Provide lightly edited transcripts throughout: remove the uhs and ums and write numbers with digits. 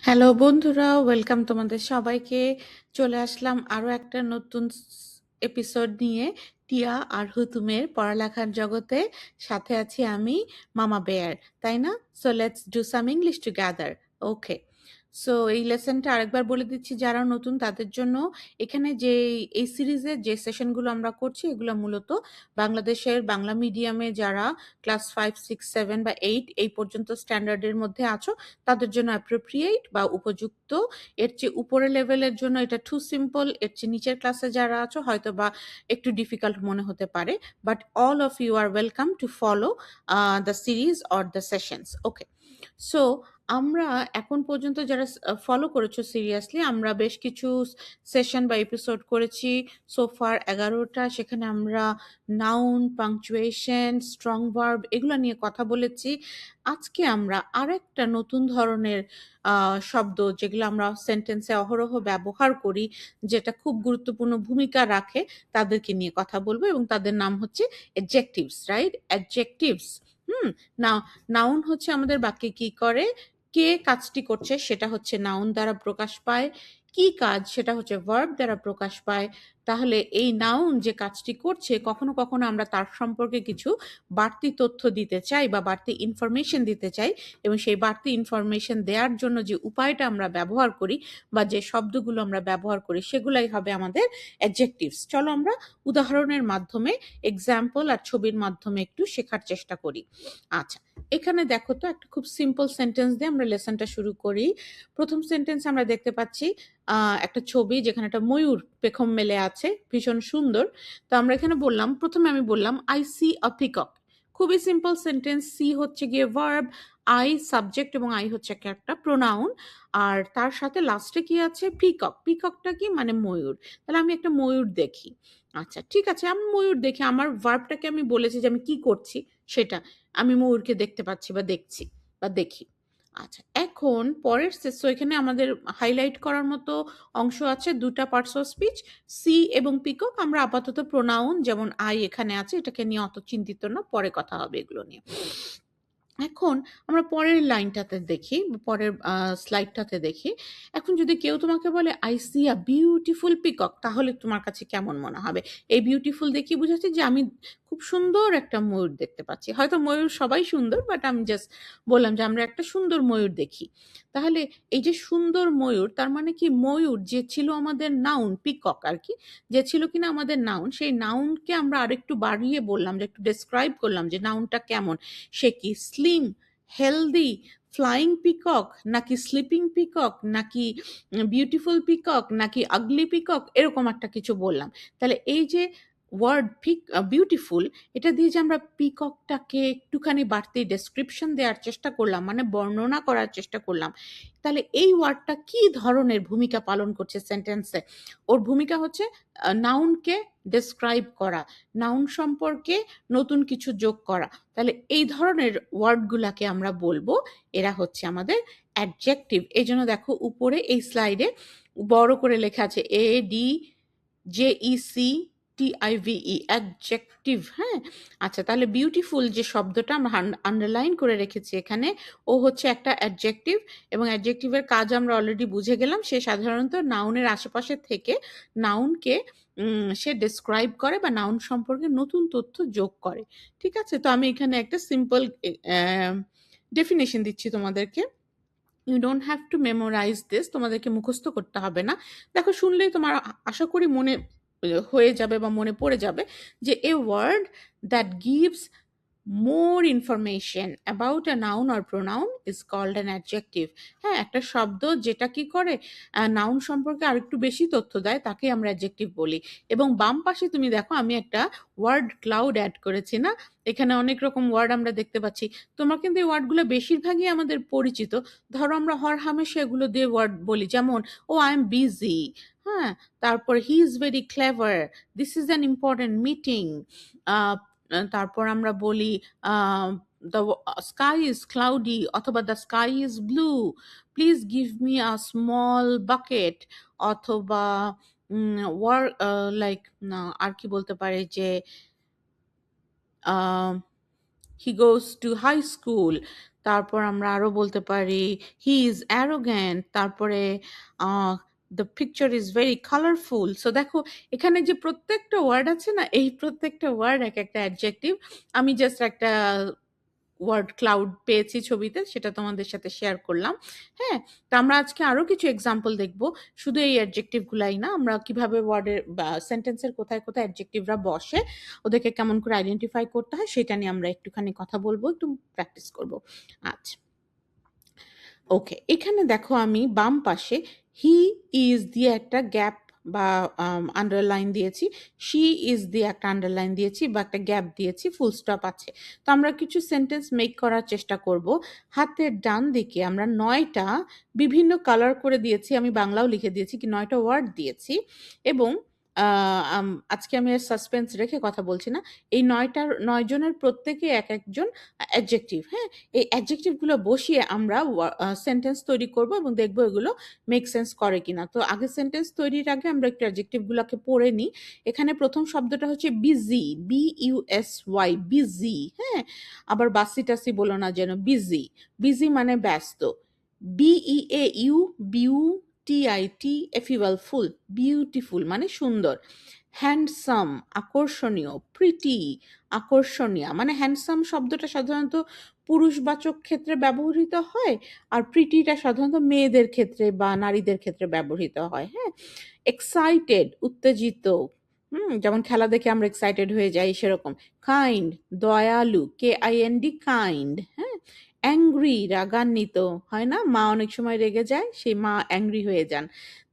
Hello বন্ধুরা, welcome তোমাদের সবাইকে। চলে আসলাম আরও একটা নতুন এপিসোড নিয়ে, টিয়া আর হুতুমের পড়ালেখার জগতে। সাথে আছি আমি, মামা বেয়ার, তাই না? So let's do some English together. Okay, so এই লেসনটা আরেকবার বলে দিচ্ছি যারা নতুন তাদের জন্য। এখানে যে এই সিরিজের যে সেশনগুলো আমরা করছি এগুলো মূলত বাংলাদেশের বাংলা মিডিয়ামে যারা ক্লাস 5, 6, 7 বা 8 এই পর্যন্ত স্ট্যান্ডার্ডের মধ্যে আছো তাদের জন্য অ্যাপ্রোপ্রিয়েট বা উপযুক্ত। এর চেয়ে উপরের লেভেলের জন্য এটা টু সিম্পল, এর চেয়ে নিচের ক্লাসে যারা আছো হয়তো বা একটু ডিফিকাল্ট মনে হতে পারে, but all of you are welcome to follow the series or the sessions. Okay, so আমরা এখন পর্যন্ত যারা ফলো করেছো সিরিয়াসলি, আমরা বেশ কিছু সেশন বা এপিসোড করেছি সোফার 11টা। সেখানে আমরা নাউন, পাংচুয়েশন, স্ট্রং ভার্ব এগুলো নিয়ে কথা বলেছি। আজকে আমরা আরেকটা নতুন ধরনের শব্দ যেগুলো আমরা সেন্টেন্সে অহরহ ব্যবহার করি, যেটা খুব গুরুত্বপূর্ণ ভূমিকা রাখে, তাদেরকে নিয়ে কথা বলবো এবং তাদের নাম হচ্ছে অ্যাডজেক্টিভস, রাইট? অ্যাডজেক্টিভস। হুম। না, নাউন হচ্ছে আমাদের বাক্যে কি করে, কে কাজটি করছে সেটা হচ্ছে নাউন দ্বারা প্রকাশ পায়, কি কাজ সেটা হচ্ছে ভার্ব দ্বারা প্রকাশ পায়। তাহলে এই নাউন যে কাজটি করছে কখনো কখনো আমরা তার সম্পর্কে কিছু বাড়তি তথ্য দিতে চাই বা বাড়তি ইনফরমেশন দিতে চাই, এবং সেই বাড়তি ইনফরমেশন দেওয়ার জন্য যে উপায়টা আমরা ব্যবহার করি বা যে শব্দগুলো আমরা ব্যবহার করি সেগুলাই হবে আমাদের অ্যাডজেক্টিভস। চলো আমরা উদাহরণের মাধ্যমে, এক্সাম্পল আর ছবির মাধ্যমে একটু শেখার চেষ্টা করি। আচ্ছা, এখানে দেখো তো একটা খুব সিম্পল সেন্টেন্স দিয়ে আমরা লেসনটা শুরু করি। প্রথম সেন্টেন্স আমরা দেখতে পাচ্ছি একটা ছবি যেখানে একটা ময়ূর পেখম মেলে আছে, ভীষণ সুন্দর। তো আমরা এখানে বললাম, প্রথমে আমি বললাম আই সি আ পিকক। খুবই সিম্পল সেন্টেন্স। সি হচ্ছে গিয়ে ভার্ব, আই সাবজেক্ট এবং আই হচ্ছে একটা প্রোনাউন, আর তার সাথে লাস্টে কি আছে, পিকক। পিককটা কি মানে ময়ূর। তাহলে আমি একটা ময়ূর দেখি। আচ্ছা ঠিক আছে, আমি ময়ূর দেখি, আমার ভার্বটাকে আমি বলেছি যে আমি কি করছি সেটা, আমি ময়ূরকে দেখতে পাচ্ছি বা দেখছি বা দেখি। আচ্ছা, এখন পরের সো এখানে আমাদের হাইলাইট করার মতো অংশ আছে দুটা পার্টস অফ স্পিচ, সি এবং পিকক। আমরা আপাতত প্রোনাউন যেমন আই এখানে আছে এটাকে নিয়ে অত চিন্তিত না, পরে কথা হবে এগুলো নিয়ে। এখন আমরা পরের লাইনটাতে দেখি, পরের স্লাইডটাতে দেখি। এখন যদি কেউ তোমাকে বলে I C a beautiful peacock, তাহলে তোমার কাছে কেমন মনে হবে? এই বিউটিফুল দেখে বুঝাচ্ছে যে আমি খুব সুন্দর একটা ময়ূর দেখতে পাচ্ছি। হয়তো ময়ূর সবাই সুন্দর, বাট আমি জাস্ট বললাম যে আমরা একটা সুন্দর ময়ূর দেখি। তাহলে এই যে সুন্দর ময়ূর, তার মানে কি ময়ূর যে ছিল আমাদের নাউন, পিকক আর কি, যে ছিল কিনা আমাদের নাউন, সেই নাউনকে আমরা আরেকটু বাড়িয়ে বললাম, যে একটু ডেসক্রাইব করলাম যে নাউনটা কেমন। সে কি স্লিম, হেলদি, ফ্লাইং পিকক, নাকি স্লিপিং পিকক, নাকি বিউটিফুল পিকক, নাকি আগলি পিকক, এরকম একটা কিছু বললাম। তাহলে এই যে ওয়ার্ড বিউটিফুল, এটা দিয়ে যে আমরা পিককটাকে একটুখানি বাড়তি ডেসক্রিপশন দেওয়ার চেষ্টা করলাম, মানে বর্ণনা করার চেষ্টা করলাম। তাহলে এই ওয়ার্ডটা কি ধরনের ভূমিকা পালন করছে সেন্টেন্সে? ওর ভূমিকা হচ্ছে নাউনকে ডেসক্রাইব করা, নাউন সম্পর্কে নতুন কিছু যোগ করা। তাহলে এই ধরনের ওয়ার্ডগুলাকে আমরা বলবো এরা হচ্ছে আমাদের অ্যাডজেক্টিভ। এই জন্য দেখো উপরে এই স্লাইডে বড় করে লেখা আছে ADJECTIVE, অ্যাডজেক্টিভ। হ্যাঁ, আচ্ছা, তাহলে বিউটিফুল যে শব্দটা আমরা আন্ডারলাইন করে রেখেছি এখানে, ও হচ্ছে একটা অ্যাডজেক্টিভ, এবং অ্যাডজেক্টিভের কাজ আমরা অলরেডি বুঝে গেলাম। সে সাধারণত নাউনের আশেপাশে থেকে নাউনকে সে ডেসক্রাইব করে বা নাউন সম্পর্কে নতুন তথ্য যোগ করে। ঠিক আছে, তো আমি এখানে একটা সিম্পল ডেফিনেশন দিচ্ছি তোমাদেরকে। You don't have to memorize this, তোমাদেরকে মুখস্থ করতে হবে না। দেখো, শুনলেই তোমার আশা করি মনে হয়ে যাবে বা মনে পড়ে যাবে যে a word that gives more information about a noun or pronoun is called an adjective. হ্যাঁ, একটা শব্দ যেটা কি করে নাউন সম্পর্কে আরেকটু বেশি তথ্য দেয় তাকে আমরা অ্যাডজেক্টিভ বলি। এবং বাম পাশে তুমি দেখো আমি একটা ওয়ার্ড ক্লাউড অ্যাড করেছি না, এখানে অনেক রকম ওয়ার্ড আমরা দেখতে পাচ্ছি। তোমার কিন্তু এই ওয়ার্ডগুলো বেশিরভাগই আমাদের পরিচিত। ধরো আমরা হরহামেশা এগুলো দিয়ে ওয়ার্ড বলি, যেমন ও আই এম বিজি, হ্যাঁ, তারপর he is very clever, this is an important meeting, তারপর আমরা বলি the sky is cloudy অথবা the sky is blue, please give me a small bucket, অথবা লাইক আর কি বলতে পারে যে he goes to high school, তারপর আমরা আরো বলতে পারি হি ইজ অ্যারোগ্যান্ট, তারপরে the picture is very colourful. So দেখো এখানে যে প্রত্যেকটা ওয়ার্ড আছে না, এই প্রত্যেকটা ওয়ার্ড এক একটা অ্যাডজেক্টিভ। আমি জাস্ট একটা ওয়ার্ড ক্লাউড পেয়েছি ছবিতে, সেটা তোমাদের সাথে শেয়ার করলাম। হ্যাঁ, তো আমরা আজকে আরো কিছু এক্সাম্পল দেখব, শুধু এই অ্যাডজেক্টিভ গুলাই না, আমরা কিভাবে ওয়ার্ডের বা সেন্টেন্সের কোথায় কোথায় অ্যাডজেক্টিভরা বসে, ওদেরকে কেমন করে আইডেন্টিফাই করতে হয়, সেটা নিয়ে আমরা একটুখানি কথা বলবো, একটু প্র্যাকটিস করব। আচ্ছা, ওকে, এখানে দেখো আমি বাম পাশে হি ইজ দিয়ে একটা গ্যাপ বা আন্ডারলাইন দিয়েছি, শি ইজ দিয়ে একটা আন্ডারলাইন দিয়েছি বা একটা গ্যাপ দিয়েছি, ফুল স্টপ আছে। তো আমরা কিছু সেন্টেন্স মেক করার চেষ্টা করব। হাতের ডান দিকে আমরা 9টা বিভিন্ন কালার করে দিয়েছি, আমি বাংলাও লিখে দিয়েছি, কি 9টা ওয়ার্ড দিয়েছি। এবং আজকে আমি সাসপেন্স রেখে কথা বলছি না, এই 9 জনের প্রত্যেকে এক একজন অ্যাডজেক্টিভ। হ্যাঁ, এই অ্যাডজেক্টিভগুলো বসিয়ে আমরা সেন্টেন্স তৈরি করব এবং দেখব এগুলো মেক সেন্স করে কিনা। তো আগে সেন্টেন্স তৈরির আগে আমরা একটু অ্যাডজেক্টিভগুলোকে পড়ে নিই। এখানে প্রথম শব্দটা হচ্ছে বিজি, BUSY, বিজি। হ্যাঁ, আবার বাসি টাসি বলো না যেন, বিজি। বিজি মানে ব্যস্ত। BEAU, ফুল, বিউটিফুল মানে সুন্দর। হ্যান্ডসাম আকর্ষণীয়, প্রিটি আকর্ষণীয়। মানে হ্যান্ডসাম শব্দটা সাধারণত পুরুষবাচক ক্ষেত্রে ব্যবহৃত হয়, আর প্রিটিটা সাধারণত মেয়েদের ক্ষেত্রে বা নারীদের ক্ষেত্রে ব্যবহৃত হয়। হ্যাঁ, এক্সাইটেড উত্তেজিত, যেমন খেলা দেখে আমরা এক্সাইটেড হয়ে যাই সেরকম। কাইন্ড দয়ালু, KIND কাইন্ড। হ্যাঁ, অ্যাংরি রাগান্বিত, হয় না, মা অনেক সময় রেগে যায়, সেই মা অ্যাংরি হয়ে যান।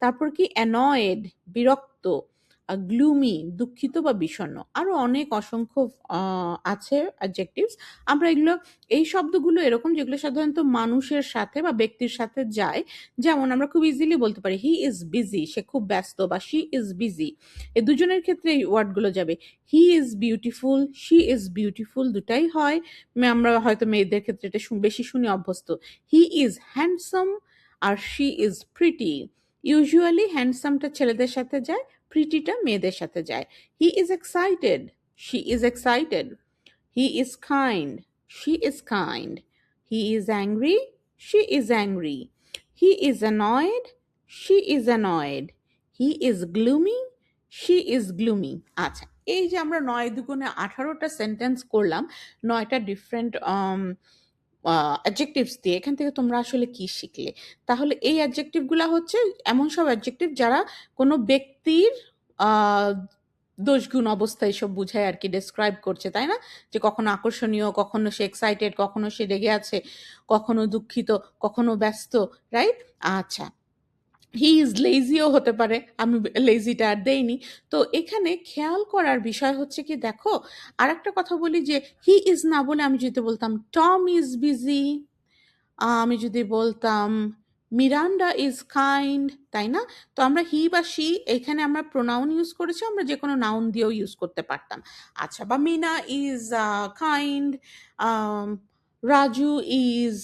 তারপর কি অ্যানয়েড বিরক্ত, গ্লুমি দুঃখিত বা বিষণ্ণ। আরো অনেক অসংখ্য আছে অ্যাডজেক্টিভস। আমরা এগুলো, এই শব্দগুলো এরকম যেগুলো সাধারণত মানুষের সাথে বা ব্যক্তির সাথে যায়। যেমন আমরা খুব ইজিলি বলতে পারি হি ইজ বিজি, সে খুব ব্যস্ত, বা শি ইজ বিজি। এই দুজনের ক্ষেত্রে এই ওয়ার্ডগুলো যাবে। He is beautiful, she is beautiful, দুটাই হয়। আমরা হয়তো মেয়েদের ক্ষেত্রে এটা বেশি শুনে অভ্যস্ত। হি ইজ হ্যান্ডসাম আর শি ইজ প্রিটি। ইউজুয়ালি হ্যান্ডসামটা ছেলেদের সাথে যায়, প্রিটিটা মেয়েদের সাথে যায়। He is excited, she is excited. He is kind, she is kind. He is angry, she is angry. He is annoyed, she is annoyed. He is gloomy, she is gloomy. আচ্ছা, এই যে আমরা 9 দুগুণে 18টা সেন্টেন্স করলাম 9টা different adjectives দিয়ে, এখান থেকে তোমরা আসলে কি শিখলে? তাহলে এই অ্যাডজেক্টিভগুলা হচ্ছে এমন সব অ্যাডজেক্টিভ যারা কোনো ব্যক্তির আহ, দোষগুণ অবস্থা এসব বুঝায় আর কি, ডেসক্রাইব করছে, তাই না? যে কখনো আকর্ষণীয়, কখনো সে এক্সাইটেড, কখনো সে রেগে আছে, কখনো দুঃখিত, কখনো ব্যস্ত, রাইট? আচ্ছা, হি ইজ লেজিও হতে পারে, আমি লেজিটা আর দেইনি। তো এখানে খেয়াল করার বিষয় হচ্ছে কি, দেখো আর একটা কথা বলি, যে হি ইজ না বলে আমি যদি বলতাম টম ইজ বিজি, আমি যদি বলতাম মিরান্ডা ইজ কাইন্ড, তাই না? তো আমরা হি বা শি, এখানে আমরা প্রোনাউন ইউজ করেছি, আমরা যে কোনো নাউন দিয়েও ইউজ করতে পারতাম। আচ্ছা, বা Meena is kind, Raju is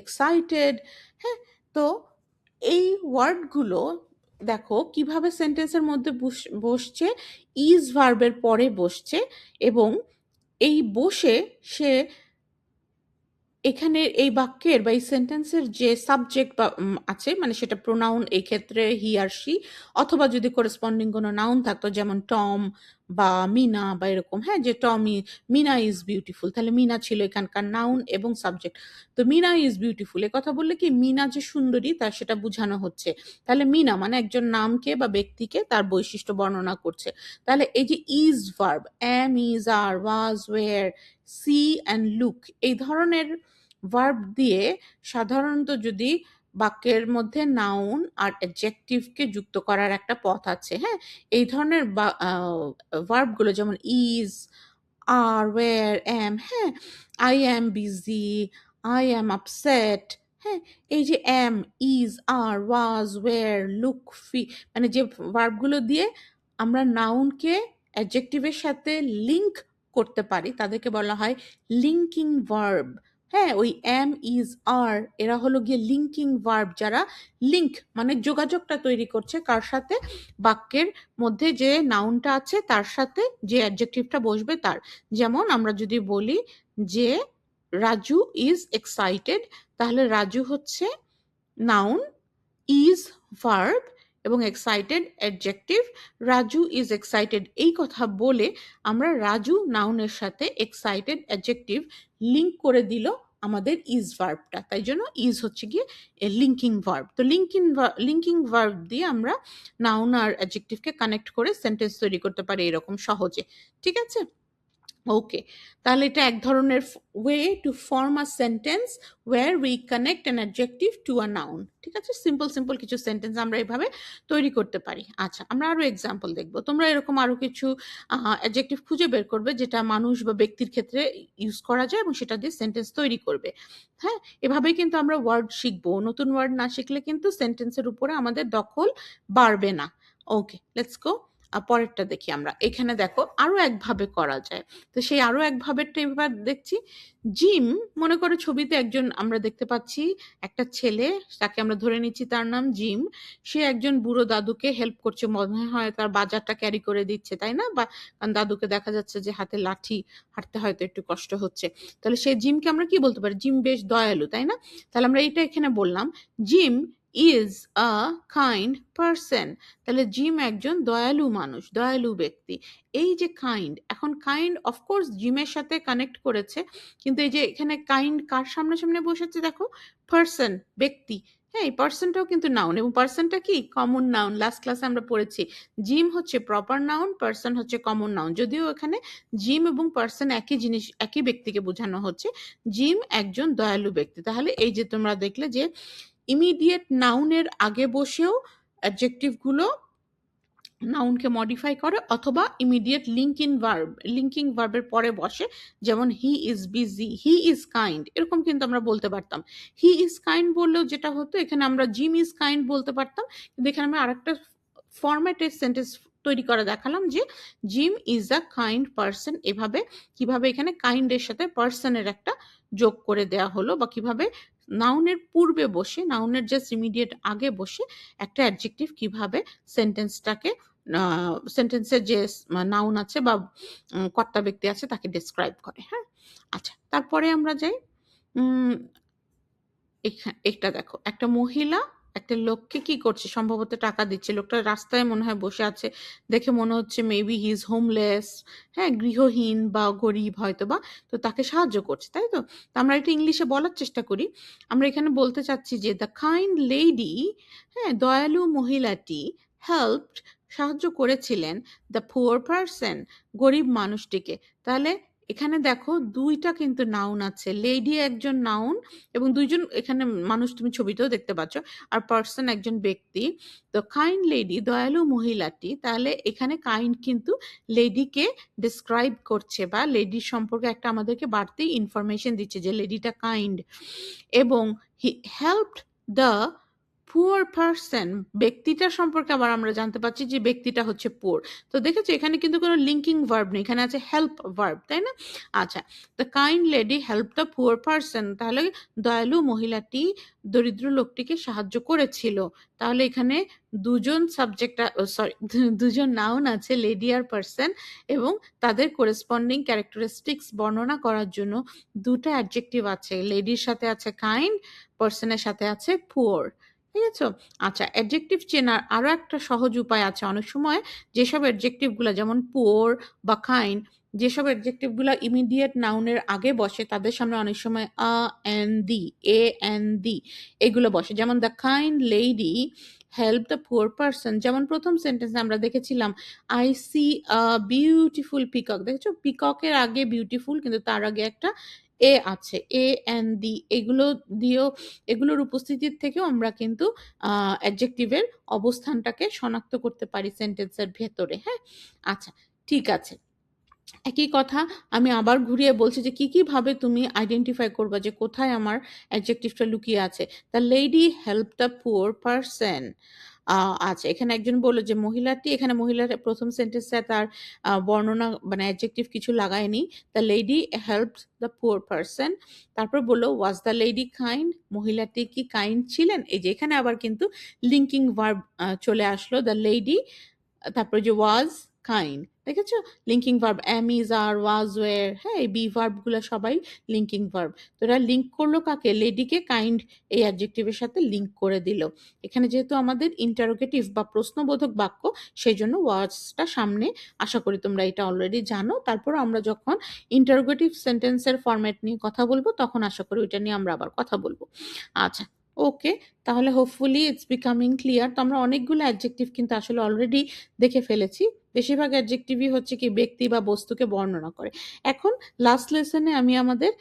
excited. হ্যাঁ, তো এই ওয়ার্ডগুলো দেখো কিভাবে সেন্টেন্সের মধ্যে বসছে, ইজ ভার্বের পরে বসছে, এবং এই বসে সে এখানে এই বাক্যের বা এই সেন্টেন্সের যে সাবজেক্ট বা আছে, মানে সেটা প্রোনাউন, এই ক্ষেত্রে হি আর শি, অথবা যদি করেসপন্ডিং কোনো নাউন থাকতো যেমন টম বা মিনা বা এরকম। হ্যাঁ, যে মিনা ইজ বিউটিফুল, তাহলে মিনা ছিল এখানকার নাউন এবং সাবজেক্ট। তো মিনা ইজ বিউটিফুল এ কথা বললে কি মিনা যে সুন্দরী তার সেটা বোঝানো হচ্ছে। তাহলে মিনা মানে একজন নামকে বা ব্যক্তিকে তার বৈশিষ্ট্য বর্ণনা করছে। তাহলে এই যে is verb, am, is, are, was, were, see and look, এই ধরনের ভার্ব দিয়ে সাধারণত যদি বাক্যের মধ্যে নাউন আর অ্যাডজেক্টিভকে যুক্ত করার একটা পথ আছে। হ্যাঁ, এই ধরনের ভার্বগুলো যেমন ইজ, আর, ওয়ার, এম। হ্যাঁ, I am busy, I am upset. হ্যাঁ, এই যে am, is, are, was, were, look, feel, মানে যে ভার্বগুলো দিয়ে আমরা নাউনকে অ্যাডজেক্টিভের সাথে লিঙ্ক করতে পারি তাদেরকে বলা হয় লিঙ্কিং ভার্ব। হ্যাঁ, ওই এম, ইজ, আর এরা হলো গিয়ে লিঙ্কিং ভার্ব, যারা লিঙ্ক মানে যোগাযোগটা তৈরি করছে কার সাথে, বাক্যের মধ্যে যে নাউনটা আছে তার সাথে যে অ্যাডজেক্টিভটা বসবে তার। যেমন আমরা যদি বলি যে রাজু ইজ এক্সাইটেড, তাহলে রাজু হচ্ছে নাউন, ইজ ভার্ব এবং excited adjective. Raju is excited এই কথা বলে আমরা রাজু নাউনের সাথে এক্সাইটেড অ্যাডজেক্টিভ লিঙ্ক করে দিল আমাদের ইজ ভার্বটা, তাই জন্য ইজ হচ্ছে গিয়ে লিঙ্কিং ভার্ব। তো লিঙ্কিং ভার্ব দিয়ে আমরা নাউন আর অ্যাডজেক্টিভকে কানেক্ট করে সেন্টেন্স তৈরি করতে পারি এরকম সহজে। ঠিক আছে, ওকে, তাহলে এটা এক ধরনের way to form a sentence where we connect an adjective to a noun. ঠিক আছে, সিম্পল সিম্পল কিছু সেন্টেন্স আমরা এভাবে তৈরি করতে পারি। আচ্ছা, আমরা আরো এক্সাম্পল দেখবো। তোমরা এরকম আরো কিছু অ্যাডজেক্টিভ খুঁজে বের করবে যেটা মানুষ বা ব্যক্তির ক্ষেত্রে ইউজ করা যায় এবং সেটা দিয়ে সেন্টেন্স তৈরি করবে। হ্যাঁ, এভাবেই কিন্তু আমরা ওয়ার্ড শিখবো। নতুন ওয়ার্ড না শিখলে কিন্তু সেন্টেন্সের উপরে আমাদের দখল বাড়বে না। ওকে, লেটস গো। পরেরটা দেখি আমরা। এখানে দেখো আরো একভাবে করা যায়। তো সেই আরো একভাবেরটা এবার দেখছি। জিম, মনে করো ছবিতে একজন আমরা দেখতে পাচ্ছি একটা ছেলে, তাকে আমরা ধরে নিচ্ছি তার নাম জিম। সে একজন বুড়ো দাদুকে হেল্প করছে, মনে হয় তার বাজারটা ক্যারি করে দিচ্ছে, তাই না? বা কারণ দাদুকে দেখা যাচ্ছে যে হাতে লাঠি, হাঁটতে হয়তো একটু কষ্ট হচ্ছে। তাহলে সেই জিমকে আমরা কি বলতে পারি? জিম বেশ দয়ালু, তাই না? তাহলে আমরা এটা এখানে বললাম, gym is a kind person. তাহলে জিম একজন দয়ালু মানুষ, দয়ালু ব্যক্তি। এই যে কাইন্ড, এখন কাইন্ড অফকোর্স জিমের সাথে কানেক্ট করেছে, কিন্তু এই যে এখানে কাইন্ড কার সামনে বসেছে দেখো? পারসন, ব্যক্তি। হ্যাঁ, এই পার্সনটাও কিন্তু নাউন, এবং পার্সনটা কি কমন নাউন। লাস্ট ক্লাসে আমরা পড়েছি জিম হচ্ছে প্রপার নাউন, পার্সন হচ্ছে কমন নাউন। যদিও এখানে জিম এবং পার্সন একই জিনিস, একই ব্যক্তিকে বোঝানো হচ্ছে। জিম একজন দয়ালু ব্যক্তি। তাহলে এই যে তোমরা দেখলে যে ইমিডিয়েট নাউনের আগে বসেও অ্যাডজেক্টিভ গুলো নাউনকে মডিফাই করে, অথবা ইমিডিয়েট লিঙ্কিং ভার্বের পরে বসে। যেমন he is busy, he is kind, এরকম কিন্তু আমরা বলতে পারতাম। হি ইজ কাইন্ড বললেও যেটা হতো, এখানে আমরা জিম ইজ কাইন্ড বলতে পারতাম, কিন্তু এখানে আমরা আরেকটা ফরম্যাটের সেন্টেন্স তৈরি করে দেখালাম যে gym is a kind person. এভাবে কিভাবে এখানে কাইন্ডের সাথে পারসনের একটা যোগ করে দেয়া হলো, বা কিভাবে নাউনের পূর্বে বসে, নাউনের জাস্ট ইমিডিয়েট আগে বসে একটা অ্যাডজেক্টিভ কিভাবে সেন্টেন্সটাকে, সেন্টেন্সের যে নাউন আছে বা কর্তা ব্যক্তি আছে তাকে ডেসক্রাইব করে। হ্যাঁ, আচ্ছা, তারপরে আমরা যাই। এটা দেখো, একটা মহিলা একটা লোককে কি করছে, সম্ভবত টাকা দিচ্ছে। লোকটা রাস্তায় মনে হয় বসে আছে, দেখে মনে হচ্ছে মেবি হি ইজ হোমলেস, হ্যাঁ, গৃহহীন বা গরিব হয়তো বা, তো তাকে সাহায্য করছে, তাই তো? তো আমরা এটা ইংলিশে বলার চেষ্টা করি। আমরা এখানে বলতে চাচ্ছি যে দ্য কাইন্ড লেডি, হ্যাঁ, দয়ালু মহিলাটি, হেল্পড, সাহায্য করেছিলেন, দ্য পুয়ার পারসন, গরিব মানুষটিকে। তাহলে এখানে দেখো দুইটা কিন্তু নাউন আছে, লেডি একজন নাউন এবং দুইজন এখানে মানুষ তুমি ছবিতেও দেখতে পাচ্ছ, আর পার্সন একজন ব্যক্তি। তো কাইন্ড লেডি, দয়ালু মহিলাটি, তাহলে এখানে কাইন্ড কিন্তু লেডিকে ডিসক্রাইব করছে বা লেডির সম্পর্কে একটা আমাদেরকে বাড়তি ইনফরমেশন দিচ্ছে যে লেডিটা কাইন্ড। এবং হি হেল্পড দ্য পুয়ার পারসন, ব্যক্তিটার সম্পর্কে আবার আমরা জানতে পারছি যে ব্যক্তিটা হচ্ছে পুয়ার। তো দেখেছো এখানে কিন্তু কোনো লিঙ্কিং ভার্ব নেই, এখানে আছে হেল্প ভার্ব, তাই না? আচ্ছা, the kind lady help the poor person, তাহলে দয়ালু মহিলাটি দরিদ্র লোকটিকে সাহায্য করেছিল। তাহলে এখানে দুজন সাবজেক্ট, সরি, দুজন নাউন আছে, লেডি আর পারসন, এবং তাদের করেসপন্ডিং ক্যারেক্টারিস্টিক্স বর্ণনা করার জন্য দুটো অ্যাডজেক্টিভ আছে। লেডির সাথে আছে কাইন্ড, পার্সনের সাথে আছে পুয়ার। ঠিক আছে? আচ্ছা, অ্যাডজেক্টিভ চেনার আরো একটা সহজ উপায় আছে। অনেক সময় যেসব অ্যাডজেক্টিভ গুলা যেমন পুয়ার বা কাইন্ড, যেসব অ্যাডজেক্টিভ গুলা ইমিডিয়েট নাউনের আগে বসে তাদের সামনে অনেক সময় এ এন দি এগুলো বসে। যেমন the kind lady help the poor person. যেমন প্রথম সেন্টেন্সে আমরা দেখেছিলাম I C a beautiful peacock. দেখেছো, পিককের আগে বিউটিফুল, কিন্তু তার আগে একটা এ আছে, এ এন দি। এগুলো দিয়েও, এগুলোর উপস্থিতির থেকেও আমরা কিন্তু অ্যাডজেক্টিভের অবস্থানটাকে শনাক্ত করতে পারি সেন্টেন্সের ভেতরে। হ্যাঁ, আচ্ছা, ঠিক আছে। একই কথা আমি আবার ঘুরিয়ে বলছি যে কি ভাবে তুমি আইডেন্টিফাই করবা যে কোথায় আমার অ্যাডজেক্টিভটা লুকিয়ে আছে। The lady help the poor person. আচ্ছা, এখানে একজন বলল যে মহিলাটি, এখানে মহিলার প্রথম সেন্টেন্সে তার বর্ণনা মানে অ্যাডজেক্টিভ কিছু লাগায়নি। The lady help the poor person. তারপর বললো ওয়াজ দ্য লেডি কাইন্ড, মহিলাটি কি কাইন্ড ছিলেন? এই যে এখানে আবার কিন্তু লিঙ্কিং ভার্ব চলে আসলো, দ্য লেডি, তারপরে যে ওয়াজ কাইন্ড, দেখেছো? Linking verb am, is, are, was, were, হ্যাঁ, এই বি ভার্বগুলো সবাই লিঙ্কিং ভার্ব। তো এরা লিঙ্ক করলো কাকে? লেডিকে কাইন্ড এই অ্যাডজেক্টিভের সাথে লিঙ্ক করে দিল। এখানে যেহেতু আমাদের ইন্টারোগেটিভ বা প্রশ্নবোধক বাক্য, সেই জন্য ওয়ার্ডসটা সামনে, আশা করি তোমরা এটা অলরেডি জানো। তারপর আমরা যখন ইন্টারোগেটিভ সেন্টেন্সের ফরম্যাট নিয়ে কথা বলবো, তখন আশা করি ওইটা নিয়ে আমরা আবার কথা বলবো। আচ্ছা, ওকে, তাহলে হোপফুলি ইটস বিকামিং ক্লিয়ার। তো আমরা অনেকগুলো অ্যাডজেক্টিভ কিন্তু আসলে অলরেডি দেখে ফেলেছি। বেশিরভাগ অ্যাডজেক্টিভই হচ্ছে কি ব্যক্তি বা বস্তুকে বর্ণনা করে। এখন লাস্ট লেসনে আমি আমাদের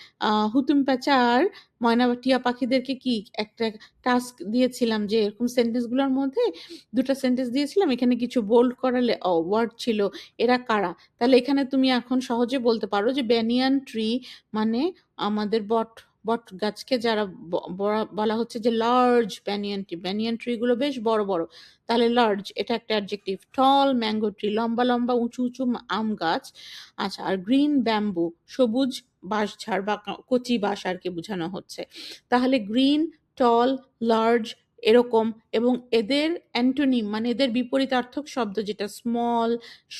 হুতুম প্যাঁচা আর ময়না বা টিয়া পাখিদেরকে কি একটা টাস্ক দিয়েছিলাম, যে এরকম সেন্টেন্সগুলোর মধ্যে দুটো সেন্টেন্স দিয়েছিলাম, এখানে কিছু বোল্ড করা ওয়ার্ড ছিল, এরা কারা? তাহলে এখানে তুমি এখন সহজে বলতে পারো যে ব্যানিয়ান ট্রি মানে আমাদের বট বট গাছকে যারা বলা হচ্ছে যে large banyan tree, banyan tree গুলো বেশ বড় বড়, তাহলে লার্জ এটা একটা অ্যাডজেক্টিভ। টল ম্যাঙ্গো ট্রি লম্বা লম্বা উঁচু উঁচু আম গাছ। আচ্ছা, আর গ্রিন ব্যাম্বু সবুজ বাঁশঝাড় বা কচি বাঁশ আর কি বোঝানো হচ্ছে। তাহলে গ্রিন, টল, লার্জ এরকম, এবং এদের অ্যান্টোনিম মানে এদের বিপরীতার্থক শব্দ যেটা স্মল,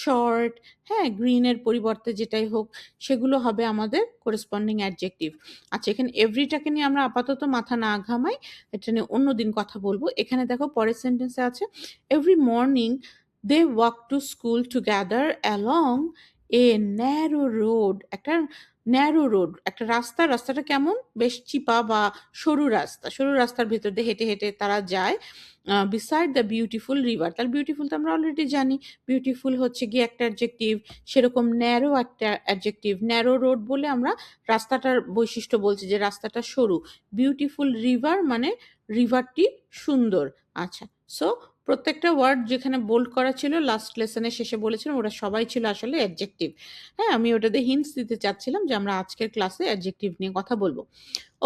শর্ট, হ্যাঁ, গ্রিনের পরিবর্তে যেটাই হোক, সেগুলো হবে আমাদের করেসপন্ডিং অ্যাডজেক্টিভ। আচ্ছা, এখানে এভরিটাকে নিয়ে আমরা আপাতত মাথা না ঘামাই, এটা নিয়ে অন্যদিন কথা বলবো। এখানে দেখো পরের সেন্টেন্সে আছে every morning they walk to school together along a narrow road. একটা ন্যারো রোড, একটা রাস্তা, রাস্তাটা কেমন? বেশ চিপা বা সরু রাস্তা, সরু রাস্তার ভিতর দিয়ে হেঁটে হেঁটে তারা যায় বিসাইড দ্য বিউটিফুল রিভার। তাহলে বিউটিফুল তো আমরা অলরেডি জানি, বিউটিফুল হচ্ছে গিয়ে একটা অ্যাডজেক্টিভ, সেরকম ন্যারো একটা অ্যাডজেক্টিভ। ন্যারো রোড বলে আমরা রাস্তাটার বৈশিষ্ট্য বলছি যে রাস্তাটা সরু। বিউটিফুল রিভার মানে রিভারটি সুন্দর। আচ্ছা, সো প্রত্যেকটা ওয়ার্ড যেখানে বোল্ড করা ছিল লাস্ট লেসনের শেষে বলেছিলাম, ওরা সবাই ছিল আসলে অ্যাডজেক্টিভ। হ্যাঁ, আমি ওটাতে হিন্টস দিতে চাচ্ছিলাম যে আমরা আজকের ক্লাসে অ্যাডজেক্টিভ নিয়ে কথা বলবো।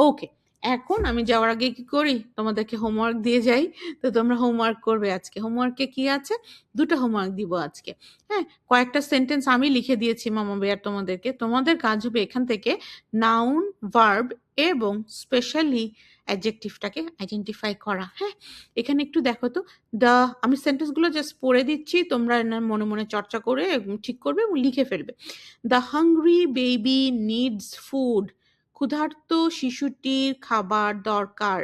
ওকে, এখন আমি যাওয়ার আগে কি করি, তোমাদেরকে হোমওয়ার্ক দিয়ে যাই। তো তোমরা হোমওয়ার্ক করবে আজকে। হোমওয়ার্কে কি আছে? দুটো হোমওয়ার্ক দিব আজকে। হ্যাঁ, কয়েকটা সেন্টেন্স আমি লিখে দিয়েছি মামা বেয়ার তোমাদেরকে। তোমাদের কাজ হবে এখান থেকে নাউন, ভার্ব এবং স্পেশালি অ্যাডজেক্টিভটাকে আইডেন্টিফাই করা। হ্যাঁ, এখানে একটু দেখো তো, দ্য, আমি সেন্টেন্সগুলো জাস্ট পড়ে দিচ্ছি, তোমরা মনে মনে চর্চা করে ঠিক করবে এবং লিখে ফেলবে। The hungry baby needs food. ক্ষুধার্ত শিশুটির খাবার দরকার।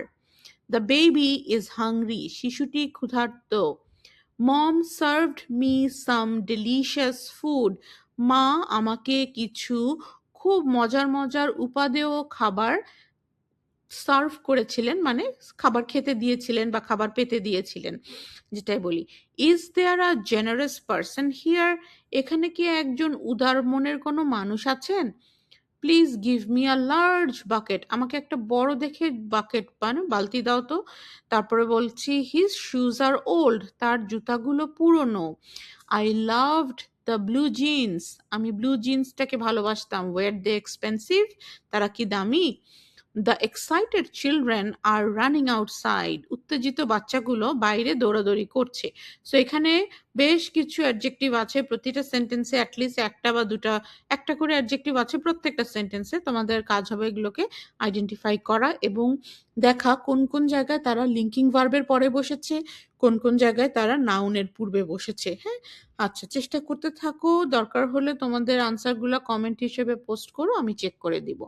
The baby is hungry. শিশুটি ক্ষুধার্ত। Mom served me some delicious food. মা আমাকে কিছু খুব মজার মজার উপাদেয় খাবার সার্ভ করেছিলেন, মানে খাবার খেতে দিয়েছিলেন বা খাবার পেতে দিয়েছিলেন, যেটাই বলি। Is there a generous person here. এখানে কি একজন উদার মনের কোনো মানুষ আছেন? Please give me a large bucket. আমাকে একটা বড় দেখে বাকেট মানে বালতি দাও তো। তারপরে বলছি হিজ শুজ আর ওল্ড। তার জুতাগুলো পুরনো। I loved the blue jeans. আমি ব্লু জিন্সটাকে ভালোবাসতাম। Were they expensive. তারা কি দামি? The excited children are running outside. উত্তেজিত বাচ্চাগুলো বাইরে দৌড়াদৌড়ি করছে। সো এখানে বেশ কিছু অ্যাডজেক্টিভ আছে, প্রতিটা সেন্টেন্সে অ্যাটলিস্ট একটা বা দুটা, একটা করে অ্যাডজেক্টিভ আছে প্রত্যেকটা সেন্টেন্সে। তোমাদের কাজ হবে এগুলোকে আইডেন্টিফাই করা এবং দেখা কোন কোন জায়গায় তারা লিঙ্কিং ভার্বের পরে বসেছে, কোন কোন জায়গায় তারা নাউনের পূর্বে বসেছে। হ্যাঁ, আচ্ছা, চেষ্টা করতে থাকো। দরকার হলে তোমাদের আনসারগুলো কমেন্ট হিসেবে পোস্ট করো, আমি চেক করে দিব।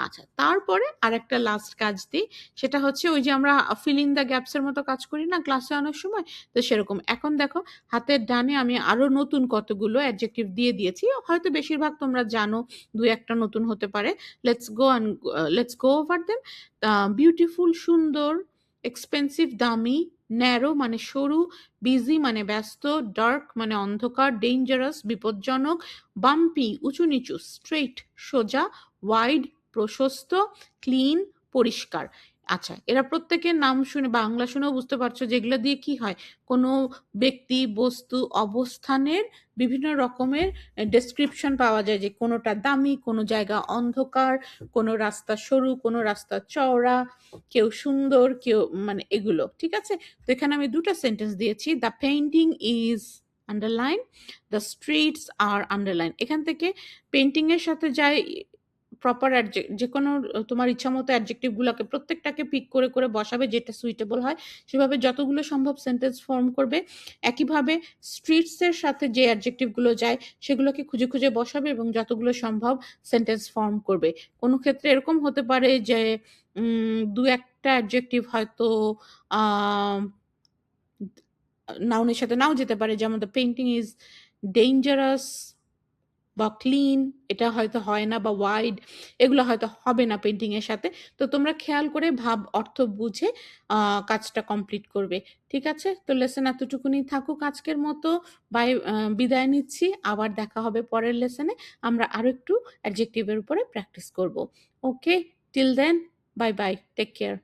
আচ্ছা, তারপরে আরেকটা লাস্ট কাজ দিই, সেটা হচ্ছে ওই যে আমরা ফিল ইন দ্য গ্যাপসের মতো কাজ করি না ক্লাসে অনেক সময়, তো সেরকম। এখন দেখো হাতের ডানে আমি আরো নতুন কতগুলো অ্যাডজেক্টিভ দিয়ে দিয়েছি, হয়তো বেশিরভাগ তোমরা জানো, দু একটা নতুন হতে পারে। Let's go over them. Beautiful সুন্দর, এক্সপেন্সিভ দামি, ন্যারো মানে সরু, বিজি মানে ব্যস্ত, ডার্ক মানে অন্ধকার, ডেঞ্জারাস বিপজ্জনক, বাম্পি উঁচু নিচু, স্ট্রেইট সোজা, ওয়াইড প্রশস্ত, ক্লিন পরিষ্কার। আচ্ছা, এরা প্রত্যেকের নাম শুনে বাংলা শুনেও বুঝতে পারছো যেগুলো দিয়ে কি হয়, কোনো ব্যক্তি বস্তু অবস্থানের বিভিন্ন রকমের ডেসক্রিপশন পাওয়া যায়, যে কোনোটা দামি, কোনো জায়গা অন্ধকার, কোনো রাস্তা সরু, কোনো রাস্তা চওড়া, কেউ সুন্দর, কেউ মানে এগুলো। ঠিক আছে, তো এখানে আমি দুটো সেন্টেন্স দিয়েছি। The painting is underline, the streets are underline. এখান থেকে পেন্টিং এর সাথে যায় প্রপার যেকোনো তোমার ইচ্ছামতো অ্যাডজেক্টিভগুলোকে প্রত্যেকটাকে পিক করে করে বসাবে যেটা সুইটেবল হয়, সেভাবে যতগুলো সম্ভব সেন্টেন্স ফর্ম করবে। একইভাবে স্ট্রিটসের সাথে যে অ্যাডজেক্টিভগুলো যায় সেগুলোকে খুঁজে খুঁজে বসাবে এবং যতগুলো সম্ভব সেন্টেন্স ফর্ম করবে। কোনো ক্ষেত্রে এরকম হতে পারে যে ২-১টা অ্যাডজেক্টিভ হয়তো নাউনের সাথে নাও যেতে পারে, যেমন দ্য পেইন্টিং ইজ ডেঞ্জারাস বা ক্লিন, এটা হয়তো হয় না, বা ওয়াইড, এগুলো হয়তো হবে না পেইন্টিং এর সাথে। তো তোমরা খেয়াল করে ভাব অর্থ বুঝে কাজটা কমপ্লিট করবে। ঠিক আছে? তো লেসন এতটুকুনি থাকুক আজকের মতো। বাই, বিদায় নিচ্ছি। আবার দেখা হবে পরের লেসনে। আমরা আরো একটু অ্যাডজেক্টিভ এর উপরে প্র্যাকটিস করব। Okay, till then, bye bye, take care.